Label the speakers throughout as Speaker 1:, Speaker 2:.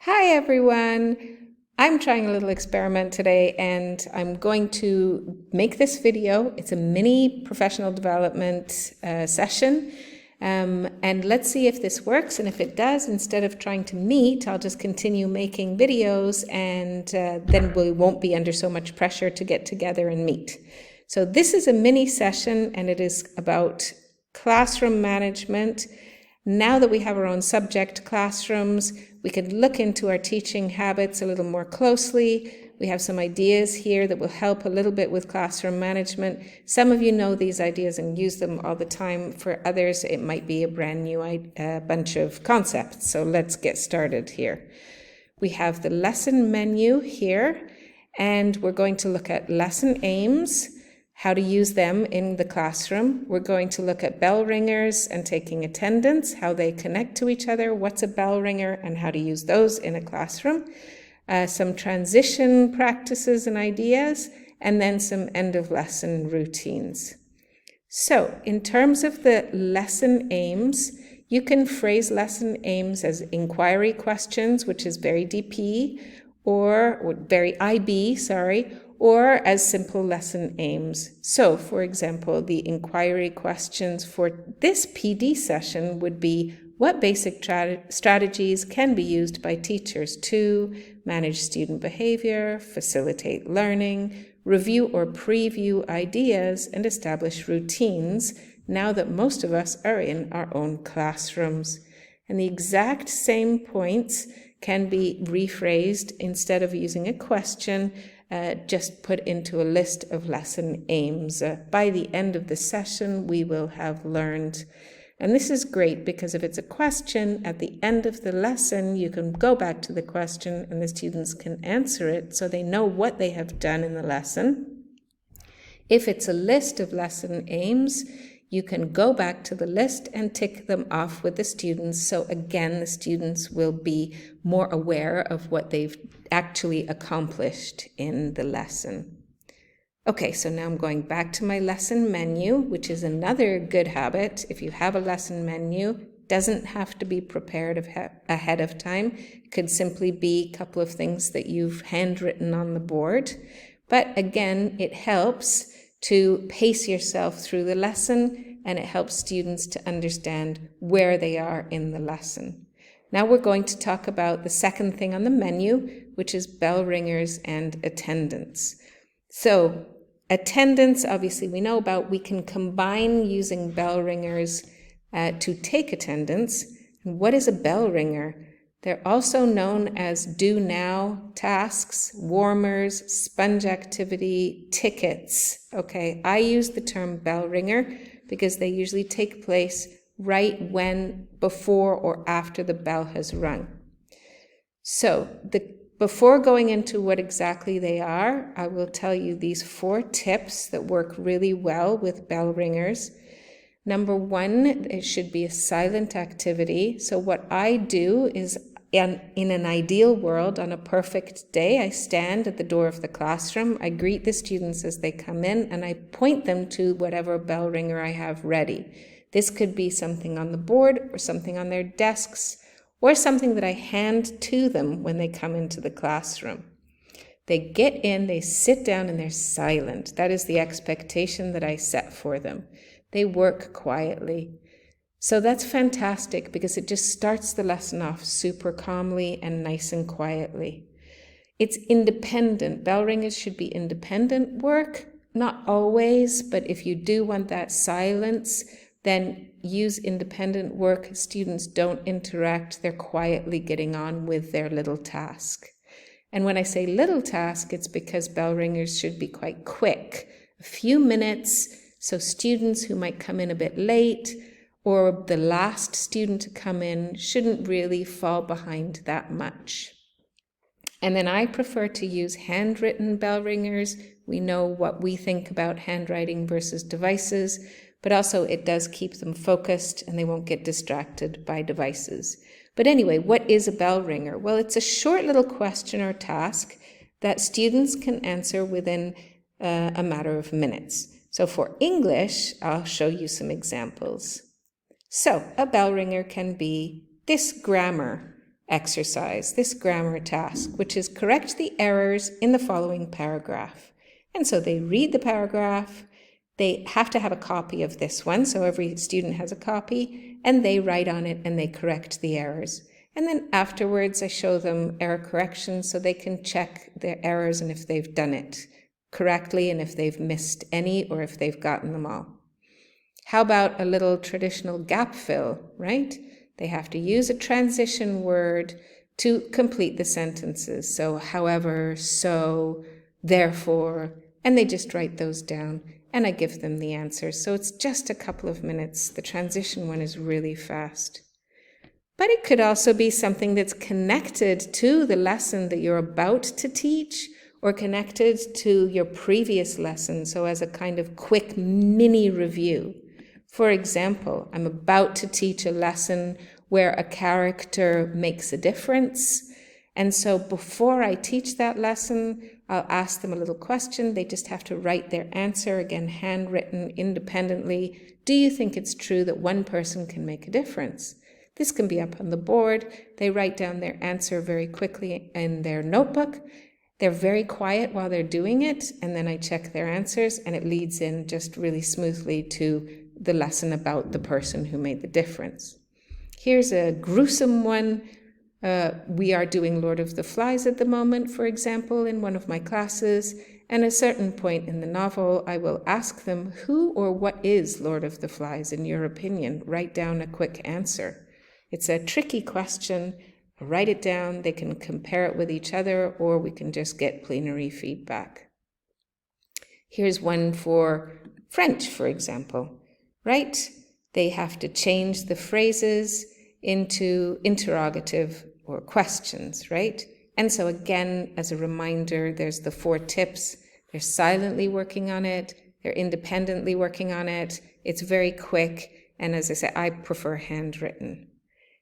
Speaker 1: Hi everyone! I'm trying a little experiment today and I'm going to make this video. It's a mini professional development session and let's see if this works, and if it does, instead of trying to meet, I'll just continue making videos and then we won't be under so much pressure to get together and meet. So this is a mini session and it is about classroom management. Now that we have our own subject classrooms, we can look into our teaching habits a little more closely. We have some ideas here that will help a little bit with classroom management. Some of you know these ideas and use them all the time. For others, it might be a brand new bunch of concepts. So let's get started here. We have the lesson menu here, and we're going to look at lesson aims, how to use them in the classroom. We're going to look at bell ringers and taking attendance, how they connect to each other, what's a bell ringer, and how to use those in a classroom. Some transition practices and ideas, and then some end of lesson routines. So in terms of the lesson aims, you can phrase lesson aims as inquiry questions, which is very DP, or very IB, or as simple lesson aims. So, for example, the inquiry questions for this PD session would be: what basic strategies can be used by teachers to manage student behavior, facilitate learning, review or preview ideas, and establish routines now that most of us are in our own classrooms? And the exact same points can be rephrased. Instead of using a question, just put into a list of lesson aims. By the end of the session, we will have learned. And this is great because if it's a question, at the end of the lesson, you can go back to the question and the students can answer it so they know what they have done in the lesson. If it's a list of lesson aims, you can go back to the list and tick them off with the students. So again, the students will be more aware of what they've actually accomplished in the lesson. Okay, so now I'm going back to my lesson menu, which is another good habit. If you have a lesson menu, it doesn't have to be prepared ahead of time. It could simply be a couple of things that you've handwritten on the board. But again, it helps to pace yourself through the lesson, and it helps students to understand where they are in the lesson. Now we're going to talk about the second thing on the menu, which is bell ringers and attendance. So attendance, obviously we know about. We can combine using bell ringers to take attendance. And what is a bell ringer? They're also known as do now tasks, warmers, sponge activity, tickets. Okay, I use the term bell ringer because they usually take place right when, before or after the bell has rung. So before going into what exactly they are, I will tell you these 4 tips that work really well with bell ringers. Number 1, it should be a silent activity. So what I do is, in an ideal world, on a perfect day, I stand at the door of the classroom, I greet the students as they come in, and I point them to whatever bell ringer I have ready. This could be something on the board, or something on their desks, or something that I hand to them when they come into the classroom. They get in, they sit down, and they're silent. That is the expectation that I set for them. They work quietly. So that's fantastic because it just starts the lesson off super calmly and nice and quietly. It's independent. Bell ringers should be independent work. Not always, but if you do want that silence, then use independent work. Students don't interact. They're quietly getting on with their little task. And when I say little task, it's because bell ringers should be quite quick. A few minutes, so students who might come in a bit late or the last student to come in shouldn't really fall behind that much. And then I prefer to use handwritten bell ringers. We know what we think about handwriting versus devices, but also it does keep them focused and they won't get distracted by devices. But anyway, what is a bell ringer? Well, it's a short little question or task that students can answer within a matter of minutes. So for English, I'll show you some examples. So a bell ringer can be this grammar. exercise, this grammar task, which is correct the errors in the following paragraph. And so they read the paragraph, they have to have a copy of this one, so every student has a copy, and they write on it and they correct the errors. And then afterwards I show them error corrections so they can check their errors and if they've done it correctly and if they've missed any or if they've gotten them all. How about a little traditional gap fill, right? They have to use a transition word to complete the sentences. So, however, so, therefore, and they just write those down and I give them the answers. So it's just a couple of minutes. The transition one is really fast. But it could also be something that's connected to the lesson that you're about to teach or connected to your previous lesson. So as a kind of quick mini review. For example, I'm about to teach a lesson where a character makes a difference. And so before I teach that lesson, I'll ask them a little question. They just have to write their answer, again, handwritten independently. Do you think it's true that one person can make a difference? This can be up on the board. They write down their answer very quickly in their notebook. They're very quiet while they're doing it, and then I check their answers, and it leads in just really smoothly to the lesson about the person who made the difference. Here's a gruesome one. We are doing Lord of the Flies at the moment, for example, in one of my classes, and at a certain point in the novel, I will ask them, who or what is Lord of the Flies in your opinion? Write down a quick answer. It's a tricky question. Write it down. They can compare it with each other, or we can just get plenary feedback. Here's one for French, for example. Right? They have to change the phrases into interrogative or questions, right? And so again, as a reminder, there's the 4 tips. They're silently working on it. They're independently working on it. It's very quick. And as I said, I prefer handwritten.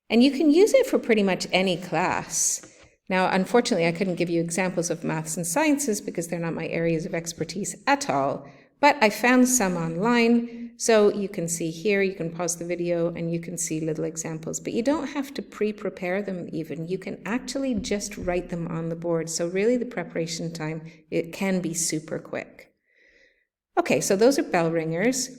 Speaker 1: And you can use it for pretty much any class. Now, unfortunately, I couldn't give you examples of maths and sciences because they're not my areas of expertise at all. But I found some online, so you can see here, you can pause the video and you can see little examples, but you don't have to pre-prepare them even. You can actually just write them on the board. So really the preparation time, it can be super quick. Okay, so those are bell ringers.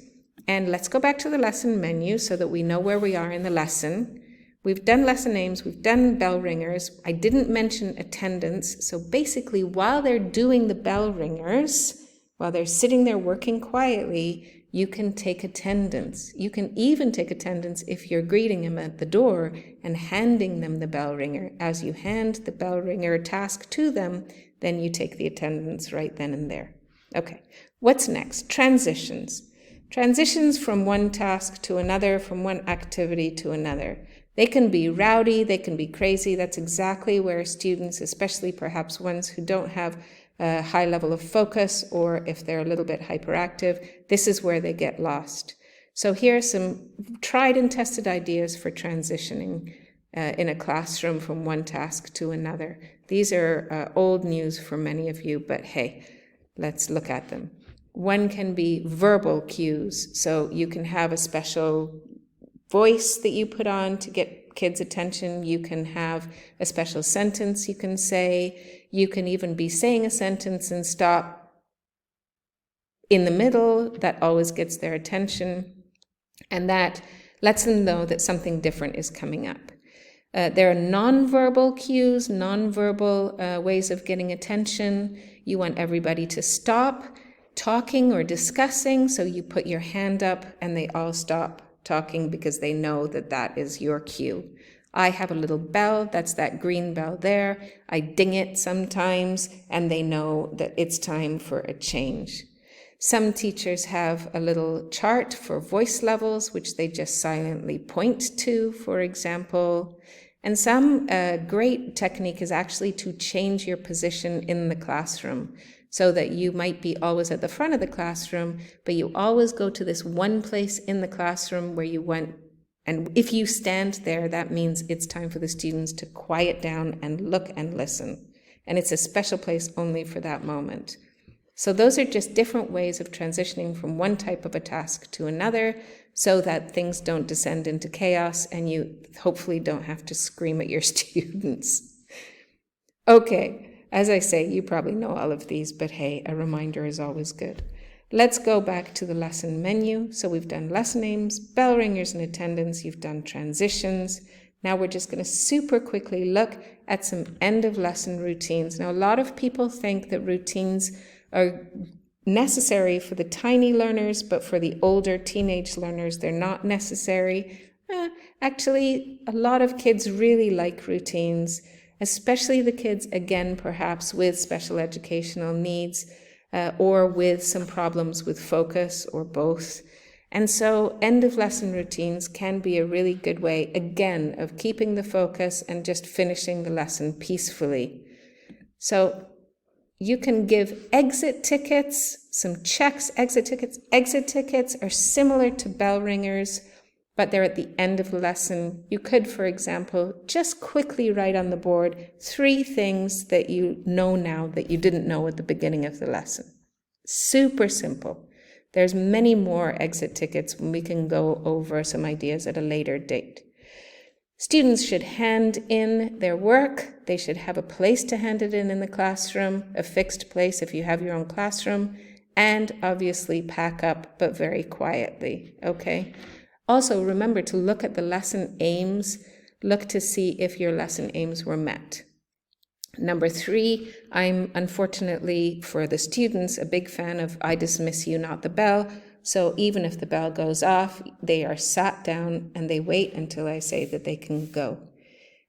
Speaker 1: And let's go back to the lesson menu so that we know where we are in the lesson. We've done lesson names, we've done bell ringers. I didn't mention attendance. So basically while they're doing the bell ringers, while they're sitting there working quietly, you can take attendance. You can even take attendance if you're greeting them at the door and handing them the bell ringer. As you hand the bell ringer task to them, then you take the attendance right then and there. Okay, what's next? Transitions. Transitions from one task to another, from one activity to another. They can be rowdy, they can be crazy. That's exactly where students, especially perhaps ones who don't have a high level of focus, or if they're a little bit hyperactive, this is where they get lost. So here are some tried and tested ideas for transitioning in a classroom from one task to another. These are old news for many of you, but hey, let's look at them. One can be verbal cues. So you can have a special voice that you put on to get kids' attention. You can have a special sentence you can say. You can even be saying a sentence and stop in the middle. That always gets their attention. And that lets them know that something different is coming up. There are nonverbal cues, nonverbal ways of getting attention. You want everybody to stop talking or discussing. So you put your hand up and they all stop talking because they know that that is your cue. I have a little bell, that's that green bell there. I ding it sometimes and they know that it's time for a change. Some teachers have a little chart for voice levels, which they just silently point to, for example. And some great technique is actually to change your position in the classroom so that you might be always at the front of the classroom, but you always go to this one place in the classroom where you want. And if you stand there, that means it's time for the students to quiet down and look and listen. And it's a special place only for that moment. So those are just different ways of transitioning from one type of a task to another. so that things don't descend into chaos and you hopefully don't have to scream at your students. Okay, as I say, you probably know all of these, but hey, a reminder is always good. Let's go back to the lesson menu. So we've done lesson aims, bell ringers and attendance, you've done transitions. Now we're just going to super quickly look at some end of lesson routines. Now a lot of people think that routines are necessary for the tiny learners, but for the older teenage learners, they're not necessary. Actually, a lot of kids really like routines, especially the kids, again, perhaps with special educational needs or with some problems with focus or both. And so end of lesson routines can be a really good way, again, of keeping the focus and just finishing the lesson peacefully. So you can give exit tickets, some checks, exit tickets. Exit tickets are similar to bell ringers, but they're at the end of the lesson. You could, for example, just quickly write on the board 3 things that you know now that you didn't know at the beginning of the lesson. Super simple. There's many more exit tickets when we can go over some ideas at a later date. Students should hand in their work. They should have a place to hand it in the classroom, a fixed place if you have your own classroom, and obviously pack up, but very quietly, okay? Also, remember to look at the lesson aims. Look to see if your lesson aims were met. Number 3, I'm unfortunately for the students a big fan of I dismiss you, not the bell. So even if the bell goes off, they are sat down and they wait until I say that they can go.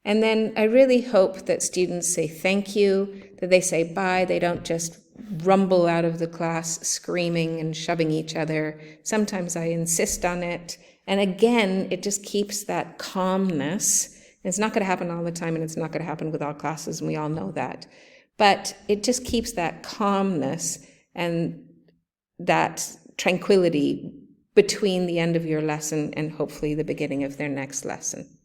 Speaker 1: And then I really hope that students say thank you, that they say bye, they don't just rumble out of the class screaming and shoving each other. Sometimes I insist on it. And again, it just keeps that calmness. It's not going to happen all the time, and it's not going to happen with all classes, and we all know that. But it just keeps that calmness and that tranquility between the end of your lesson and hopefully the beginning of their next lesson.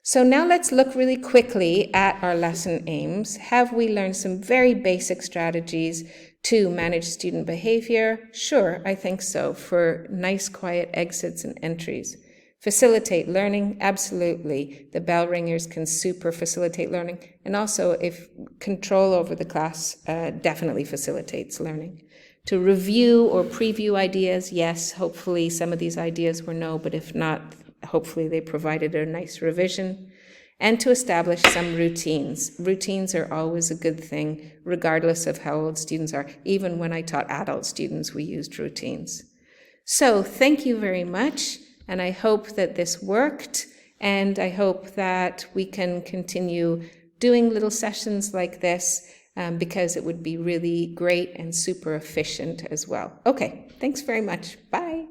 Speaker 1: So now let's look really quickly at our lesson aims. Have we learned some very basic strategies to manage student behavior? Sure, I think so, for nice quiet exits and entries. Facilitate learning? Absolutely. The bell ringers can super facilitate learning. And also, if control over the class definitely facilitates learning. To review or preview ideas? Yes, hopefully some of these ideas were no, but if not, hopefully they provided a nice revision. And to establish some routines. Routines are always a good thing, regardless of how old students are. Even when I taught adult students, we used routines. So thank you very much. And I hope that this worked, and I hope that we can continue doing little sessions like this because it would be really great and super efficient as well. Okay, thanks very much. Bye.